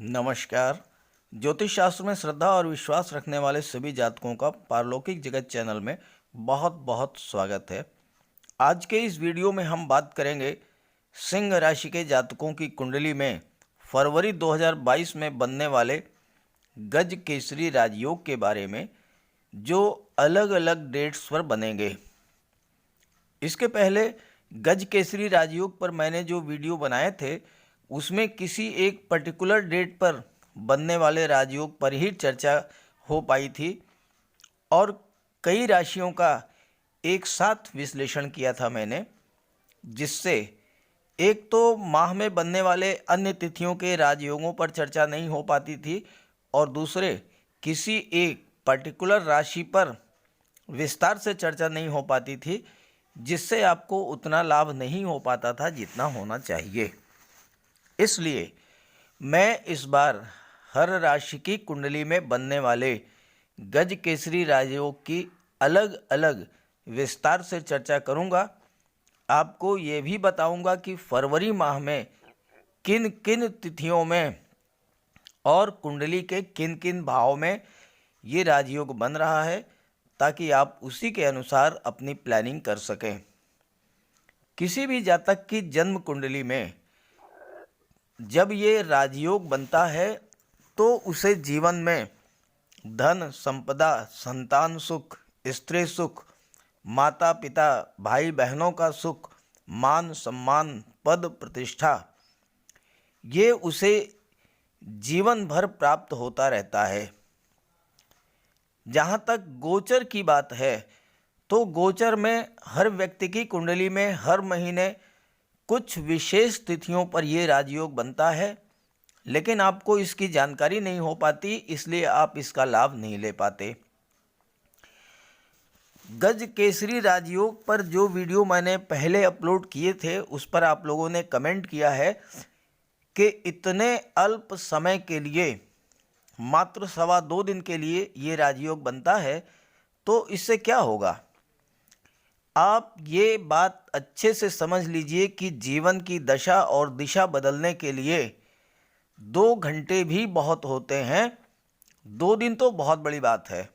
नमस्कार। ज्योतिष शास्त्र में श्रद्धा और विश्वास रखने वाले सभी जातकों का पारलौकिक जगत चैनल में बहुत बहुत स्वागत है। आज के इस वीडियो में हम बात करेंगे सिंह राशि के जातकों की कुंडली में फरवरी 2022 में बनने वाले गज केसरी राजयोग के बारे में, जो अलग अलग डेट्स पर बनेंगे। इसके पहले गज केसरी राजयोग पर मैंने जो वीडियो बनाए थे उसमें किसी एक पर्टिकुलर डेट पर बनने वाले राजयोग पर ही चर्चा हो पाई थी और कई राशियों का एक साथ विश्लेषण किया था मैंने, जिससे एक तो माह में बनने वाले अन्य तिथियों के राजयोगों पर चर्चा नहीं हो पाती थी और दूसरे किसी एक पर्टिकुलर राशि पर विस्तार से चर्चा नहीं हो पाती थी, जिससे आपको उतना लाभ नहीं हो पाता था जितना होना चाहिए। इसलिए मैं इस बार हर राशि की कुंडली में बनने वाले गज केसरी राजयोग की अलग अलग विस्तार से चर्चा करूंगा। आपको ये भी बताऊंगा कि फरवरी माह में किन किन तिथियों में और कुंडली के किन किन भाव में ये राजयोग बन रहा है, ताकि आप उसी के अनुसार अपनी प्लानिंग कर सकें। किसी भी जातक की जन्म कुंडली में जब ये राजयोग बनता है तो उसे जीवन में धन, संपदा, संतान सुख, स्त्री सुख, माता पिता, भाई बहनों का सुख, मान सम्मान, पद प्रतिष्ठा, ये उसे जीवन भर प्राप्त होता रहता है। जहाँ तक गोचर की बात है तो गोचर में हर व्यक्ति की कुंडली में हर महीने कुछ विशेष तिथियों पर ये राजयोग बनता है, लेकिन आपको इसकी जानकारी नहीं हो पाती, इसलिए आप इसका लाभ नहीं ले पाते। गज केसरी राजयोग पर जो वीडियो मैंने पहले अपलोड किए थे उस पर आप लोगों ने कमेंट किया है कि इतने अल्प समय के लिए, मात्र 2.25 दिन के लिए ये राजयोग बनता है, तो इससे क्या होगा। आप ये बात अच्छे से समझ लीजिए कि जीवन की दशा और दिशा बदलने के लिए 2 घंटे भी बहुत होते हैं, 2 दिन तो बहुत बड़ी बात है।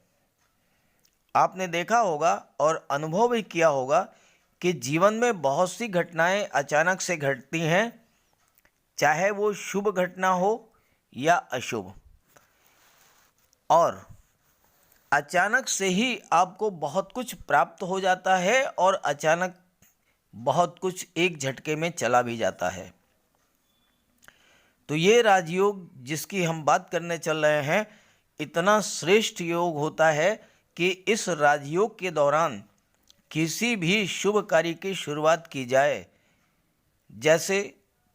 आपने देखा होगा और अनुभव भी किया होगा कि जीवन में बहुत सी घटनाएं अचानक से घटती हैं, चाहे वो शुभ घटना हो या अशुभ, और अचानक से ही आपको बहुत कुछ प्राप्त हो जाता है और अचानक बहुत कुछ एक झटके में चला भी जाता है। तो ये राजयोग जिसकी हम बात करने चल रहे हैं, इतना श्रेष्ठ योग होता है कि इस राजयोग के दौरान किसी भी शुभ कार्य की शुरुआत की जाए, जैसे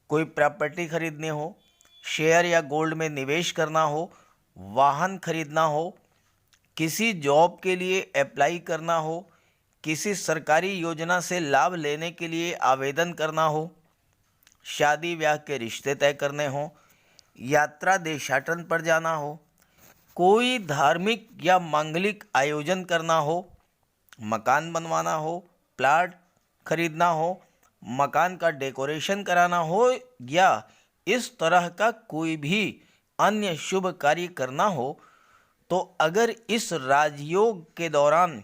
कोई प्रॉपर्टी खरीदनी हो, शेयर या गोल्ड में निवेश करना हो, वाहन खरीदना हो, किसी जॉब के लिए अप्लाई करना हो, किसी सरकारी योजना से लाभ लेने के लिए आवेदन करना हो, शादी ब्याह के रिश्ते तय करने हो, यात्रा देशाटन पर जाना हो, कोई धार्मिक या मांगलिक आयोजन करना हो, मकान बनवाना हो, प्लाट खरीदना हो, मकान का डेकोरेशन कराना हो, या इस तरह का कोई भी अन्य शुभ कार्य करना हो, तो अगर इस राजयोग के दौरान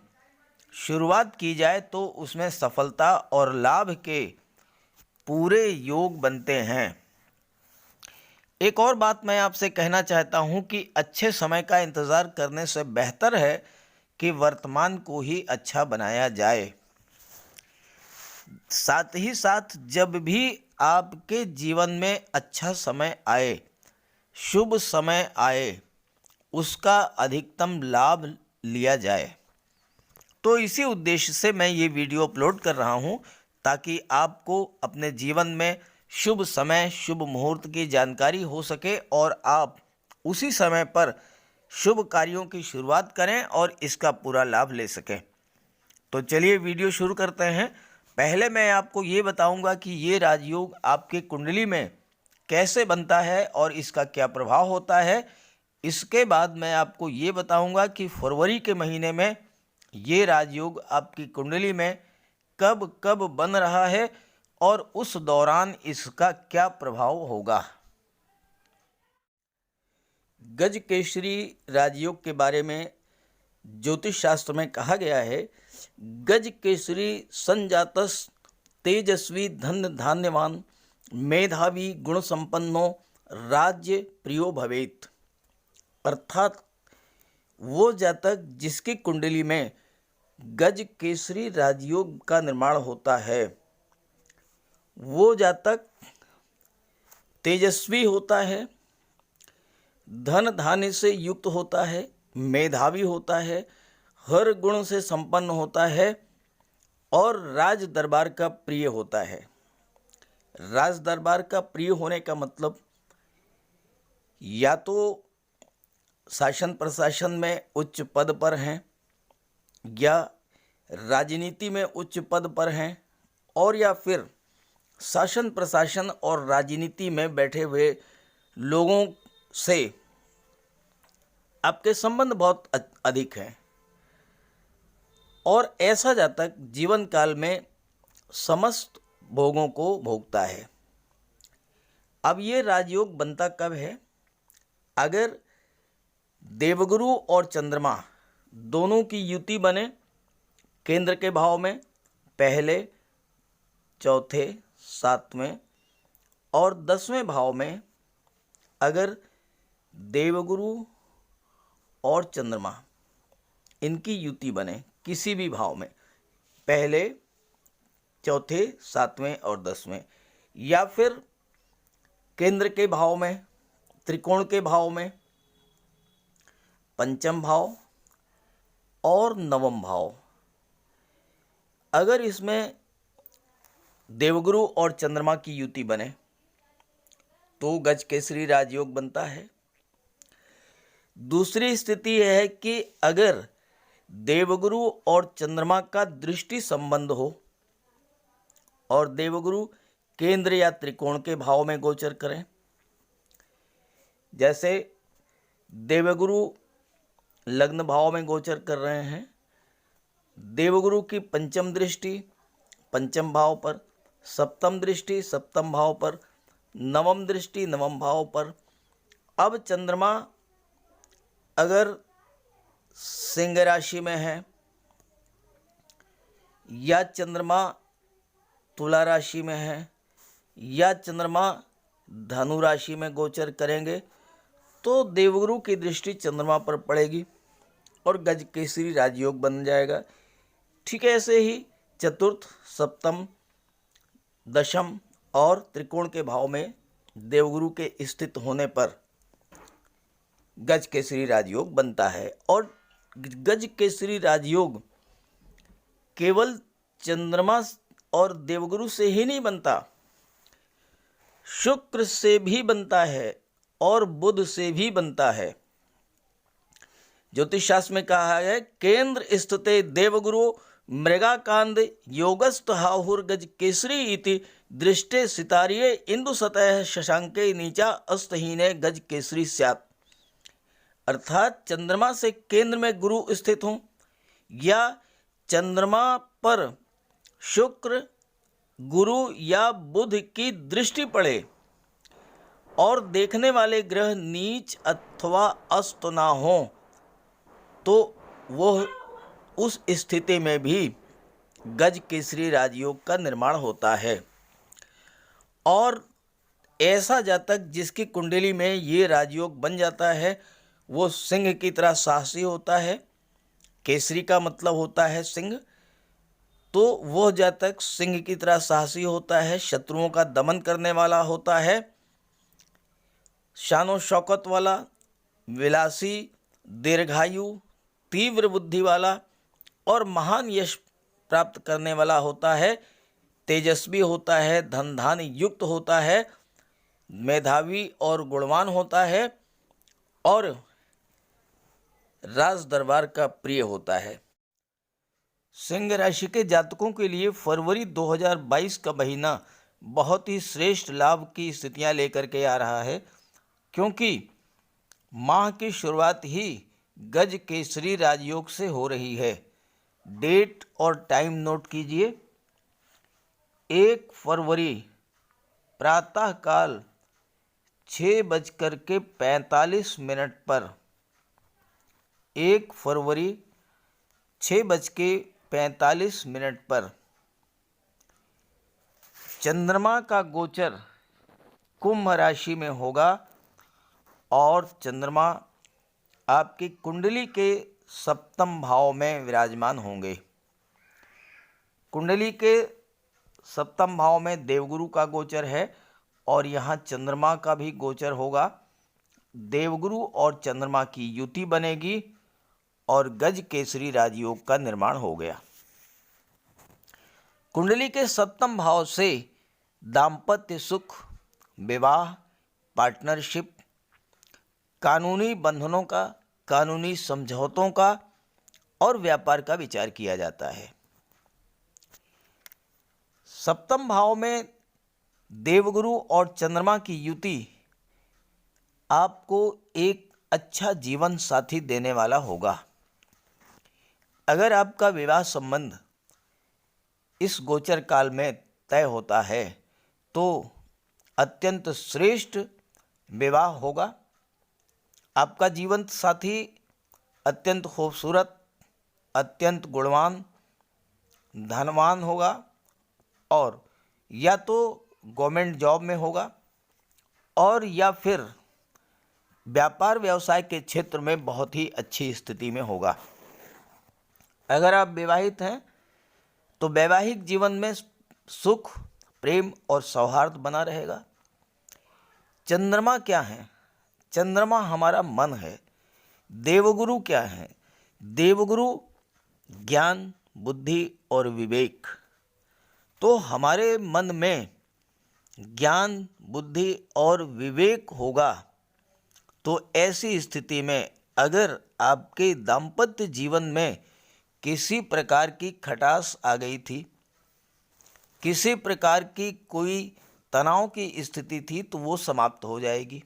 शुरुआत की जाए तो उसमें सफलता और लाभ के पूरे योग बनते हैं। एक और बात मैं आपसे कहना चाहता हूं कि अच्छे समय का इंतज़ार करने से बेहतर है कि वर्तमान को ही अच्छा बनाया जाए। साथ ही साथ जब भी आपके जीवन में अच्छा समय आए, शुभ समय आए, उसका अधिकतम लाभ लिया जाए। तो इसी उद्देश्य से मैं ये वीडियो अपलोड कर रहा हूँ, ताकि आपको अपने जीवन में शुभ समय, शुभ मुहूर्त की जानकारी हो सके और आप उसी समय पर शुभ कार्यों की शुरुआत करें और इसका पूरा लाभ ले सकें। तो चलिए वीडियो शुरू करते हैं। पहले मैं आपको ये बताऊंगा कि ये राजयोग आपके कुंडली में कैसे बनता है और इसका क्या प्रभाव होता है। इसके बाद मैं आपको ये बताऊंगा कि फरवरी के महीने में ये राजयोग आपकी कुंडली में कब कब बन रहा है और उस दौरान इसका क्या प्रभाव होगा। गज केसरी राजयोग के बारे में ज्योतिष शास्त्र में कहा गया है, गज केसरी संजातस तेजस्वी धन धान्यवान मेधावी गुण संपन्नो राज्य प्रियो भवेत। अर्थात वो जातक जिसकी कुंडली में गज केसरी राजयोग का निर्माण होता है, वो जातक तेजस्वी होता है, धन धान्य से युक्त होता है, मेधावी होता है, हर गुण से संपन्न होता है और राज दरबार का प्रिय होता है। राज दरबार का प्रिय होने का मतलब या तो शासन प्रशासन में उच्च पद पर हैं, या राजनीति में उच्च पद पर हैं, और या फिर शासन प्रशासन और राजनीति में बैठे हुए लोगों से आपके संबंध बहुत अधिक हैं और ऐसा जातक जीवन काल में समस्त भोगों को भोगता है। अब ये राजयोग बनता कब है? अगर देवगुरु और चंद्रमा दोनों की युति बने केंद्र के भाव में, पहले, चौथे, सातवें और 10वें भाव में, अगर देवगुरु और चंद्रमा इनकी युति बने किसी भी भाव में, पहले, चौथे, सातवें और 10वें, या फिर केंद्र के भाव में, त्रिकोण के भाव में, पंचम भाव और नवम भाव, अगर इसमें देवगुरु और चंद्रमा की युति बने तो गज केसरी राजयोग बनता है। दूसरी स्थिति यह है कि अगर देवगुरु और चंद्रमा का दृष्टि संबंध हो और देवगुरु केंद्र या त्रिकोण के भाव में गोचर करें, जैसे देवगुरु लग्न भाव में गोचर कर रहे हैं, देवगुरु की पंचम दृष्टि पंचम भाव पर, सप्तम दृष्टि सप्तम भाव पर, नवम दृष्टि नवम भाव पर। अब चंद्रमा अगर सिंह राशि में है या चंद्रमा तुला राशि में है या चंद्रमा धनु राशि में गोचर करेंगे तो देवगुरु की दृष्टि चंद्रमा पर पड़ेगी और गज केसरी राजयोग बन जाएगा। ठीक है, ऐसे ही चतुर्थ, सप्तम, दशम और त्रिकोण के भाव में देवगुरु के स्थित होने पर गज केसरी राजयोग बनता है। और गज केसरी राजयोग केवल चंद्रमा और देवगुरु से ही नहीं बनता, शुक्र से भी बनता है और बुध से भी बनता है। ज्योतिष शास्त्र में कहा है, केंद्र स्थिते देवगुरु मृगाकांद योगस्थ हाहुर गज केसरी इति दृष्टे सितारिये इंदु सतह शशांके नीचा अस्तहीने गज केसरी स्यात्। अर्थात चंद्रमा से केंद्र में गुरु स्थित हों या चंद्रमा पर शुक्र, गुरु या बुध की दृष्टि पड़े और देखने वाले ग्रह नीच अथवा अस्त ना हो तो वह उस स्थिति में भी गज केसरी राजयोग का निर्माण होता है। और ऐसा जातक जिसकी कुंडली में ये राजयोग बन जाता है वो सिंह की तरह साहसी होता है। केसरी का मतलब होता है सिंह, तो वह जातक सिंह की तरह साहसी होता है, शत्रुओं का दमन करने वाला होता है, शानो शौकत वाला, विलासी, दीर्घायु, तीव्र बुद्धि वाला और महान यश प्राप्त करने वाला होता है, तेजस्वी होता है, धन धान्य युक्त होता है, मेधावी और गुणवान होता है और राज दरबार का प्रिय होता है। सिंह राशि के जातकों के लिए फरवरी 2022 का महीना बहुत ही श्रेष्ठ लाभ की स्थितियां लेकर के आ रहा है, क्योंकि माह की शुरुआत ही गज केसरी राजयोग से हो रही है। डेट और टाइम नोट कीजिए, 1 फरवरी प्रातःकाल 6:45 पर 1 फरवरी 6:45 पर चंद्रमा का गोचर कुंभ राशि में होगा और चंद्रमा आपकी कुंडली के सप्तम भाव में विराजमान होंगे। कुंडली के सप्तम भाव में देवगुरु का गोचर है और यहाँ चंद्रमा का भी गोचर होगा। देवगुरु और चंद्रमा की युति बनेगी और गज केसरी राजयोग का निर्माण हो गया। कुंडली के सप्तम भाव से दाम्पत्य सुख, विवाह, पार्टनरशिप, कानूनी बंधनों का, कानूनी समझौतों का और व्यापार का विचार किया जाता है। सप्तम भाव में देवगुरु और चंद्रमा की युति आपको एक अच्छा जीवन साथी देने वाला होगा। अगर आपका विवाह संबंध इस गोचर काल में तय होता है तो अत्यंत श्रेष्ठ विवाह होगा। आपका जीवन साथी अत्यंत खूबसूरत, अत्यंत गुणवान, धनवान होगा और या तो गवर्नमेंट जॉब में होगा और या फिर व्यापार व्यवसाय के क्षेत्र में बहुत ही अच्छी स्थिति में होगा। अगर आप विवाहित हैं तो वैवाहिक जीवन में सुख, प्रेम और सौहार्द बना रहेगा। चंद्रमा क्या है? चंद्रमा हमारा मन है। देवगुरु क्या है? देवगुरु ज्ञान, बुद्धि और विवेक। तो हमारे मन में ज्ञान, बुद्धि और विवेक होगा तो ऐसी स्थिति में अगर आपके दाम्पत्य जीवन में किसी प्रकार की खटास आ गई थी, किसी प्रकार की कोई तनाव की स्थिति थी तो वो समाप्त हो जाएगी।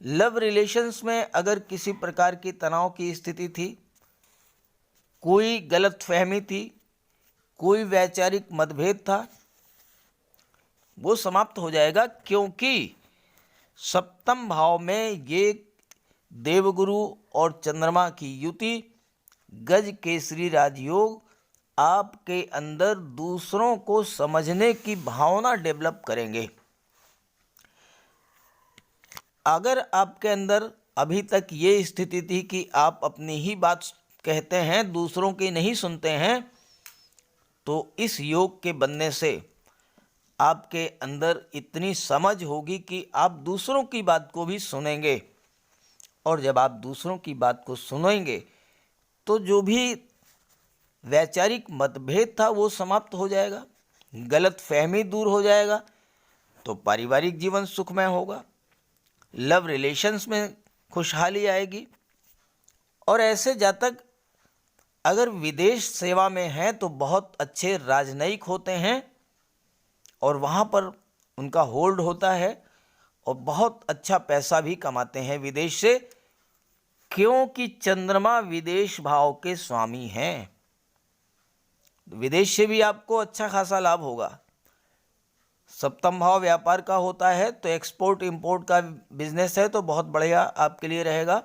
लव रिलेशंस में अगर किसी प्रकार की तनाव की स्थिति थी, कोई गलतफहमी थी, कोई वैचारिक मतभेद था, वो समाप्त हो जाएगा, क्योंकि सप्तम भाव में ये देवगुरु और चंद्रमा की युति गज केसरी राजयोग आपके अंदर दूसरों को समझने की भावना डेवलप करेंगे। अगर आपके अंदर अभी तक ये स्थिति थी कि आप अपनी ही बात कहते हैं, दूसरों की नहीं सुनते हैं, तो इस योग के बनने से आपके अंदर इतनी समझ होगी कि आप दूसरों की बात को भी सुनेंगे और जब आप दूसरों की बात को सुनेंगे तो जो भी वैचारिक मतभेद था वो समाप्त हो जाएगा, गलतफहमी दूर हो जाएगा, तो पारिवारिक जीवन सुखमय होगा, लव रिलेशंस में खुशहाली आएगी। और ऐसे जातक अगर विदेश सेवा में हैं तो बहुत अच्छे राजनयिक होते हैं और वहाँ पर उनका होल्ड होता है और बहुत अच्छा पैसा भी कमाते हैं विदेश से, क्योंकि चंद्रमा विदेश भाव के स्वामी हैं। विदेश से भी आपको अच्छा खासा लाभ होगा। सप्तम भाव व्यापार का होता है तो एक्सपोर्ट इंपोर्ट का बिजनेस है तो बहुत बढ़िया आपके लिए रहेगा,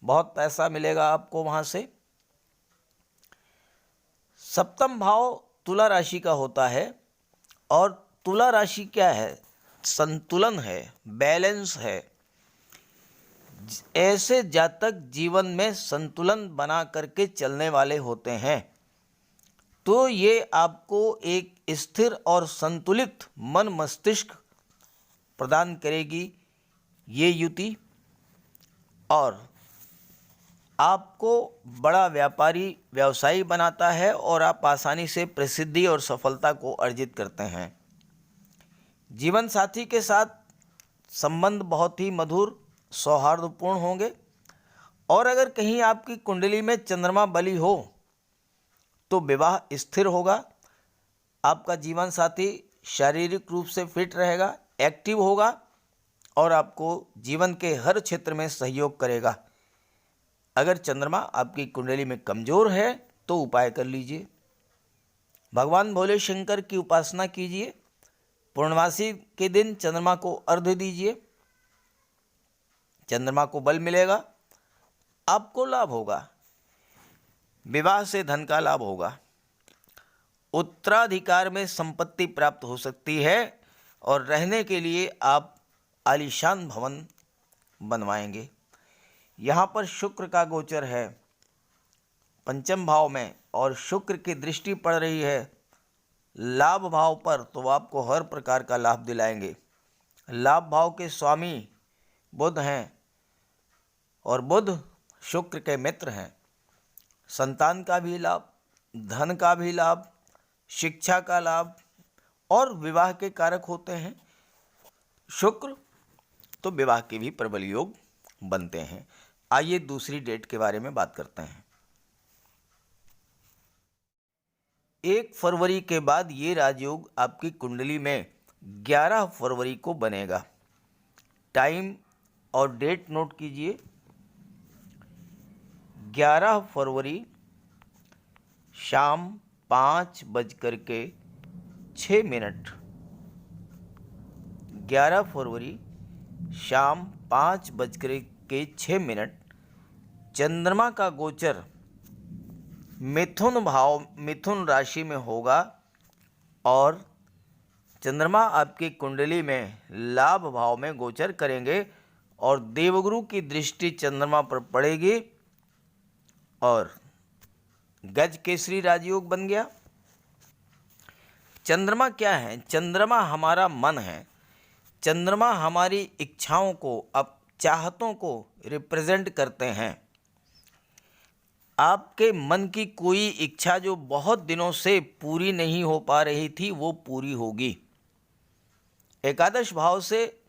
बहुत पैसा मिलेगा आपको वहाँ से। सप्तम भाव तुला राशि का होता है और तुला राशि क्या है? संतुलन है, बैलेंस है। ऐसे जातक जीवन में संतुलन बना करके चलने वाले होते हैं तो ये आपको एक स्थिर और संतुलित मन मस्तिष्क प्रदान करेगी ये युति, और आपको बड़ा व्यापारी व्यवसायी बनाता है और आप आसानी से प्रसिद्धि और सफलता को अर्जित करते हैं। जीवन साथी के साथ संबंध बहुत ही मधुर, सौहार्दपूर्ण होंगे। और अगर कहीं आपकी कुंडली में चंद्रमा बली हो तो विवाह स्थिर होगा। आपका जीवन साथी शारीरिक रूप से फिट रहेगा, एक्टिव होगा और आपको जीवन के हर क्षेत्र में सहयोग करेगा। अगर चंद्रमा आपकी कुंडली में कमज़ोर है तो उपाय कर लीजिए, भगवान भोले शंकर की उपासना कीजिए, पूर्णमासी के दिन चंद्रमा को अर्घ्य दीजिए, चंद्रमा को बल मिलेगा, आपको लाभ होगा। विवाह से धन का लाभ होगा। उत्तराधिकार में संपत्ति प्राप्त हो सकती है और रहने के लिए आप आलीशान भवन बनवाएंगे। यहाँ पर शुक्र का गोचर है पंचम भाव में और शुक्र की दृष्टि पड़ रही है लाभ भाव पर, तो आपको हर प्रकार का लाभ दिलाएंगे। लाभ भाव के स्वामी बुध हैं और बुध शुक्र के मित्र हैं। संतान का भी लाभ, धन का भी लाभ, शिक्षा का लाभ और विवाह के कारक होते हैं शुक्र, तो विवाह के भी प्रबल योग बनते हैं। आइए दूसरी डेट के बारे में बात करते हैं। 1 फरवरी के बाद ये राजयोग आपकी कुंडली में 11 फरवरी को बनेगा। टाइम और डेट नोट कीजिए। 11 फरवरी शाम 5:06। 11 फरवरी शाम 5:06 चंद्रमा का गोचर मिथुन भाव, मिथुन राशि में होगा और चंद्रमा आपकी कुंडली में लाभ भाव में गोचर करेंगे और देवगुरु की दृष्टि चंद्रमा पर पड़ेगी और गज केसरी राजयोग बन गया। चंद्रमा क्या है? चंद्रमा हमारा मन है। चंद्रमा हमारी इच्छाओं को, अब चाहतों को रिप्रेजेंट करते हैं। आपके मन की कोई इच्छा जो बहुत दिनों से पूरी नहीं हो पा रही थी, वो पूरी होगी। एकादश भाव से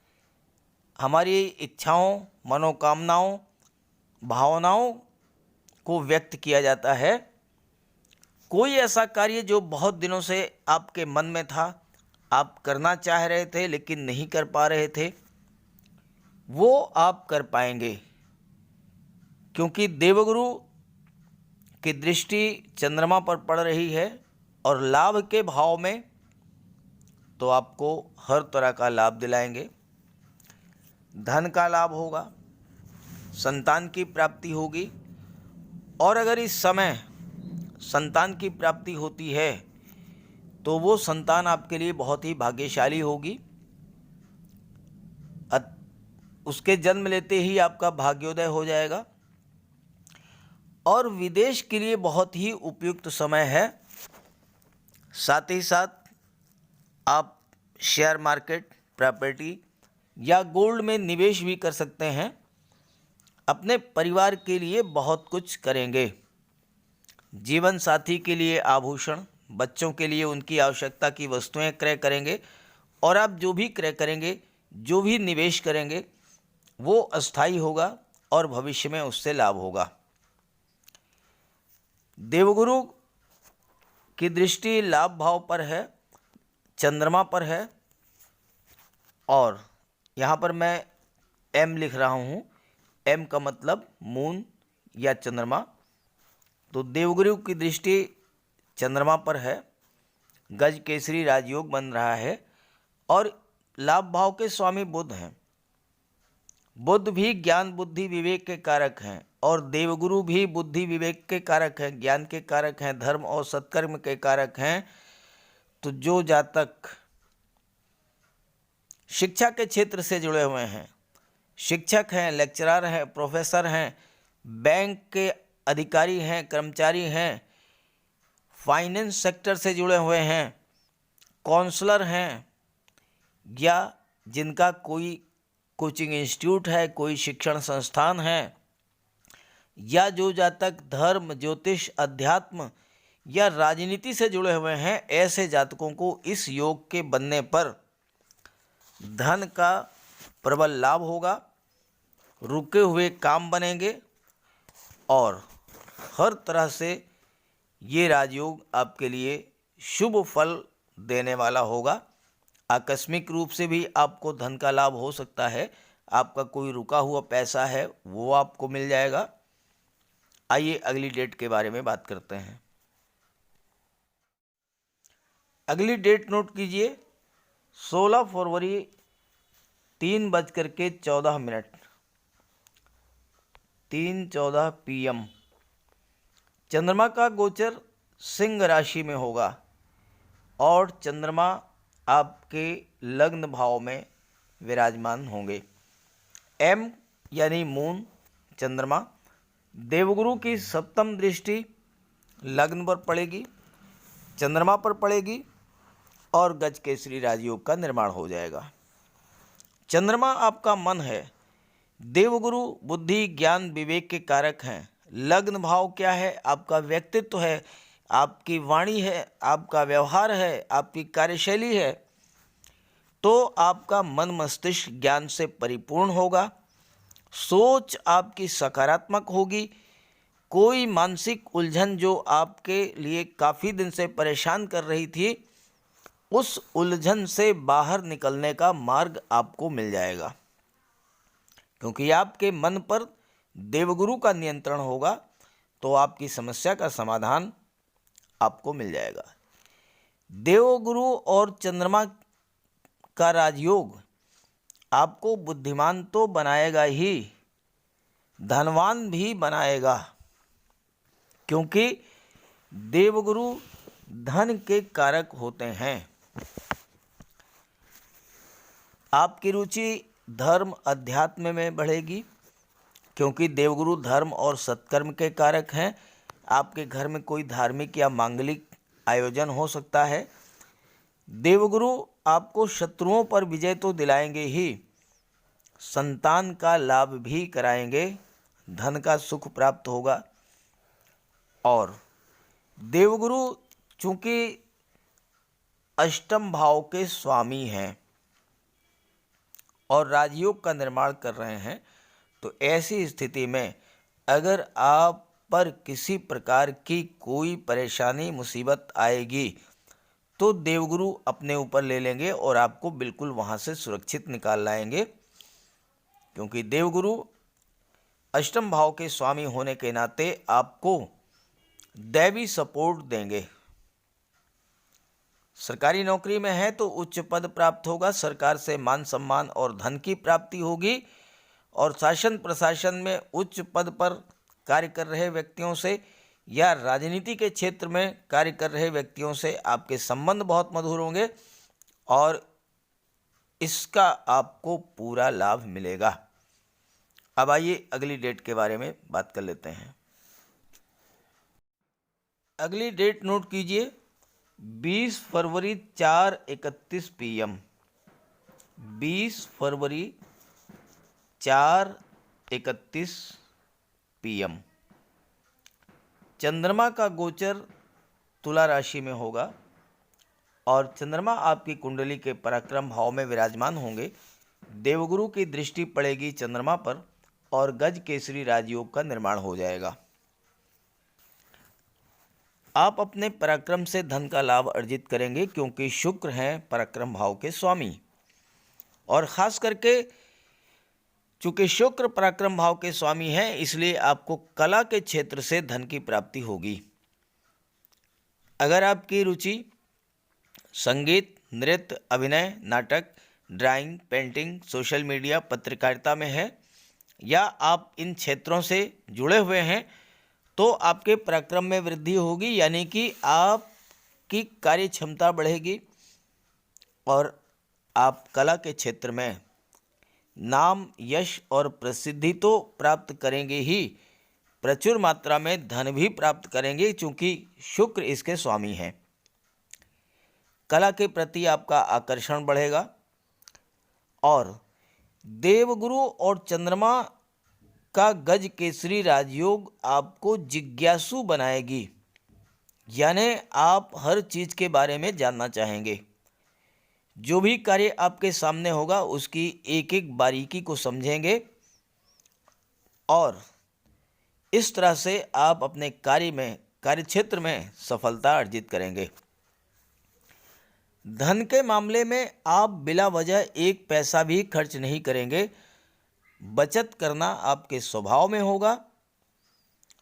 हमारी इच्छाओं, मनोकामनाओं, भावनाओं को व्यक्त किया जाता है। कोई ऐसा कार्य जो बहुत दिनों से आपके मन में था, आप करना चाह रहे थे लेकिन नहीं कर पा रहे थे, वो आप कर पाएंगे क्योंकि देवगुरु की दृष्टि चंद्रमा पर पड़ रही है और लाभ के भाव में, तो आपको हर तरह का लाभ दिलाएंगे। धन का लाभ होगा, संतान की प्राप्ति होगी और अगर इस समय संतान की प्राप्ति होती है तो वो संतान आपके लिए बहुत ही भाग्यशाली होगी। उसके जन्म लेते ही आपका भाग्योदय हो जाएगा और विदेश के लिए बहुत ही उपयुक्त समय है। साथ ही साथ आप शेयर मार्केट, प्रॉपर्टी या गोल्ड में निवेश भी कर सकते हैं। अपने परिवार के लिए बहुत कुछ करेंगे। जीवन साथी के लिए आभूषण, बच्चों के लिए उनकी आवश्यकता की वस्तुएं क्रय करेंगे और आप जो भी क्रय करेंगे, जो भी निवेश करेंगे, वो अस्थायी होगा और भविष्य में उससे लाभ होगा। देवगुरु की दृष्टि लाभ भाव पर है, चंद्रमा पर है और यहाँ पर मैं एम लिख रहा हूँ। एम का मतलब मून या चंद्रमा, तो देवगुरु की दृष्टि चंद्रमा पर है। गज केसरी राजयोग बन रहा है और लाभ भाव के स्वामी बुध हैं। बुध भी ज्ञान, बुद्धि, विवेक के कारक हैं और देवगुरु भी बुद्धि, विवेक के कारक हैं, ज्ञान के कारक हैं, धर्म और सत्कर्म के कारक हैं। तो जो जातक शिक्षा के क्षेत्र से जुड़े हुए हैं, शिक्षक हैं, लेक्चरर हैं, प्रोफेसर हैं, बैंक के अधिकारी हैं, कर्मचारी हैं, फाइनेंस सेक्टर से जुड़े हुए हैं, काउंसलर हैं या जिनका कोई कोचिंग इंस्टीट्यूट है, कोई शिक्षण संस्थान है, या जो जातक धर्म, ज्योतिष, अध्यात्म या राजनीति से जुड़े हुए हैं, ऐसे जातकों को इस योग के बनने पर धन का प्रबल लाभ होगा, रुके हुए काम बनेंगे और हर तरह से ये राजयोग आपके लिए शुभ फल देने वाला होगा। आकस्मिक रूप से भी आपको धन का लाभ हो सकता है। आपका कोई रुका हुआ पैसा है वो आपको मिल जाएगा। आइए अगली डेट के बारे में बात करते हैं। अगली डेट नोट कीजिए 16 फरवरी 3:14 3:14 PM चंद्रमा का गोचर सिंह राशि में होगा और चंद्रमा आपके लग्न भाव में विराजमान होंगे। एम यानी मून चंद्रमा, देवगुरु की सप्तम दृष्टि लग्न पर पड़ेगी, चंद्रमा पर पड़ेगी और गज केसरी राजयोग का निर्माण हो जाएगा। चंद्रमा आपका मन है, देवगुरु बुद्धि ज्ञान विवेक के कारक हैं। लग्न भाव क्या है? आपका व्यक्तित्व है, आपकी वाणी है, आपका व्यवहार है, आपकी कार्यशैली है। तो आपका मन मस्तिष्क ज्ञान से परिपूर्ण होगा, सोच आपकी सकारात्मक होगी। कोई मानसिक उलझन जो आपके लिए काफ़ी दिन से परेशान कर रही थी, उस उलझन से बाहर निकलने का मार्ग आपको मिल जाएगा, क्योंकि आपके मन पर देवगुरु का नियंत्रण होगा। तो आपकी समस्या का समाधान आपको मिल जाएगा। देवगुरु और चंद्रमा का राजयोग आपको बुद्धिमान तो बनाएगा ही, धनवान भी बनाएगा, क्योंकि देवगुरु धन के कारक होते हैं। आपकी रुचि धर्म अध्यात्म में बढ़ेगी, क्योंकि देवगुरु धर्म और सत्कर्म के कारक हैं। आपके घर में कोई धार्मिक या मांगलिक आयोजन हो सकता है। देवगुरु आपको शत्रुओं पर विजय तो दिलाएंगे ही, संतान का लाभ भी कराएंगे, धन का सुख प्राप्त होगा। और देवगुरु चूंकि अष्टम भाव के स्वामी हैं और राजयोग का निर्माण कर रहे हैं, तो ऐसी स्थिति में अगर आप पर किसी प्रकार की कोई परेशानी मुसीबत आएगी तो देवगुरु अपने ऊपर ले लेंगे और आपको बिल्कुल वहाँ से सुरक्षित निकाल लाएंगे, क्योंकि देवगुरु अष्टम भाव के स्वामी होने के नाते आपको दैवी सपोर्ट देंगे। सरकारी नौकरी में है तो उच्च पद प्राप्त होगा, सरकार से मान सम्मान और धन की प्राप्ति होगी। और शासन प्रशासन में उच्च पद पर कार्य कर रहे व्यक्तियों से या राजनीति के क्षेत्र में कार्य कर रहे व्यक्तियों से आपके संबंध बहुत मधुर होंगे और इसका आपको पूरा लाभ मिलेगा। अब आइए अगली डेट के बारे में बात कर लेते हैं। अगली डेट नोट कीजिए, 20 फरवरी 4:31 PM 20 फरवरी 4:31 PM चंद्रमा का गोचर तुला राशि में होगा और चंद्रमा आपकी कुंडली के पराक्रम भाव में विराजमान होंगे। देवगुरु की दृष्टि पड़ेगी चंद्रमा पर और गज केसरी राजयोग का निर्माण हो जाएगा। आप अपने पराक्रम से धन का लाभ अर्जित करेंगे, क्योंकि शुक्र हैं पराक्रम भाव के स्वामी। और ख़ास करके चूँकि शुक्र पराक्रम भाव के स्वामी हैं, इसलिए आपको कला के क्षेत्र से धन की प्राप्ति होगी। अगर आपकी रुचि संगीत, नृत्य, अभिनय, नाटक, ड्राइंग, पेंटिंग, सोशल मीडिया, पत्रकारिता में है या आप इन क्षेत्रों से जुड़े हुए हैं, तो आपके पराक्रम में वृद्धि होगी, यानी कि आपकी कार्य क्षमता बढ़ेगी और आप कला के क्षेत्र में नाम, यश और प्रसिद्धि तो प्राप्त करेंगे ही, प्रचुर मात्रा में धन भी प्राप्त करेंगे, क्योंकि शुक्र इसके स्वामी हैं। कला के प्रति आपका आकर्षण बढ़ेगा और देवगुरु और चंद्रमा का गज केसरी राजयोग आपको जिज्ञासु बनाएगी, यानी आप हर चीज़ के बारे में जानना चाहेंगे। जो भी कार्य आपके सामने होगा उसकी एक एक बारीकी को समझेंगे और इस तरह से आप अपने कार्यक्षेत्र में सफलता अर्जित करेंगे। धन के मामले में आप बिला वजह एक पैसा भी खर्च नहीं करेंगे, बचत करना आपके स्वभाव में होगा।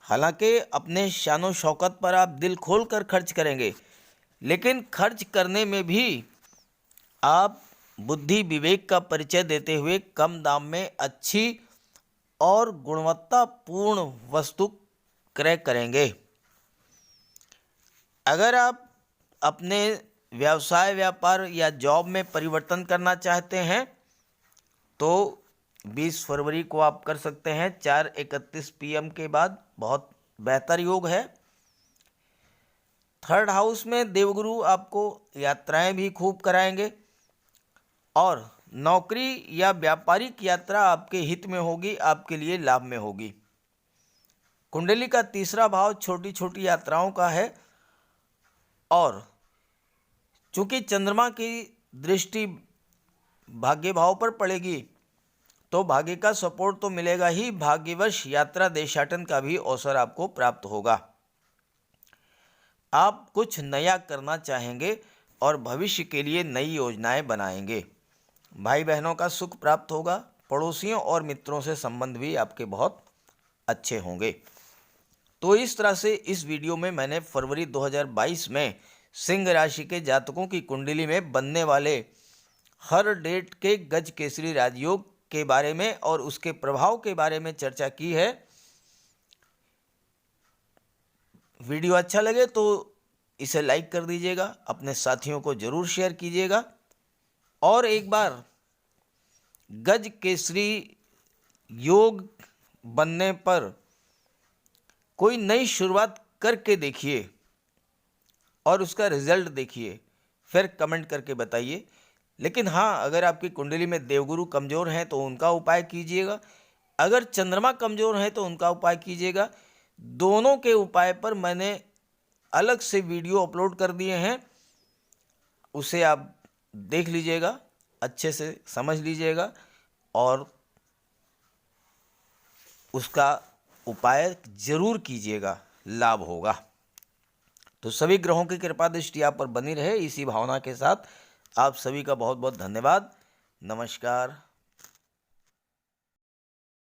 हालांकि अपने शानो शौकत पर आप दिल खोल कर खर्च करेंगे, लेकिन खर्च करने में भी आप बुद्धि विवेक का परिचय देते हुए कम दाम में अच्छी और गुणवत्तापूर्ण वस्तु क्रय करेंगे। अगर आप अपने व्यवसाय व्यापार या जॉब में परिवर्तन करना चाहते हैं तो 20 फरवरी को आप कर सकते हैं 4:31 PM के बाद, बहुत बेहतर योग है। 3rd हाउस में देवगुरु आपको यात्राएं भी खूब कराएंगे और नौकरी या व्यापारिक यात्रा आपके हित में होगी, आपके लिए लाभ में होगी। कुंडली का 3रा भाव छोटी छोटी यात्राओं का है और चूंकि चंद्रमा की दृष्टि भाग्य भाव पर पड़ेगी तो भाग्य का सपोर्ट तो मिलेगा ही, भाग्यवश यात्रा देशाटन का भी अवसर आपको प्राप्त होगा। आप कुछ नया करना चाहेंगे और भविष्य के लिए नई योजनाएं बनाएंगे। भाई बहनों का सुख प्राप्त होगा। पड़ोसियों और मित्रों से संबंध भी आपके बहुत अच्छे होंगे। तो इस तरह से इस वीडियो में मैंने फरवरी 2022 में सिंह राशि के जातकों की कुंडली में बनने वाले हर डेट के गज केसरी राजयोग के बारे में और उसके प्रभाव के बारे में चर्चा की है। वीडियो अच्छा लगे तो इसे लाइक कर दीजिएगा, अपने साथियों को जरूर शेयर कीजिएगा और एक बार गज केसरी योग बनने पर कोई नई शुरुआत करके देखिए और उसका रिजल्ट देखिए, फिर कमेंट करके बताइए। लेकिन हाँ, अगर आपकी कुंडली में देवगुरु कमज़ोर हैं तो उनका उपाय कीजिएगा, अगर चंद्रमा कमज़ोर है तो उनका उपाय कीजिएगा। दोनों के उपाय पर मैंने अलग से वीडियो अपलोड कर दिए हैं, उसे आप देख लीजिएगा, अच्छे से समझ लीजिएगा और उसका उपाय जरूर कीजिएगा, लाभ होगा। तो सभी ग्रहों की कृपा दृष्टि आप पर बनी रहे, इसी भावना के साथ आप सभी का बहुत बहुत धन्यवाद। नमस्कार।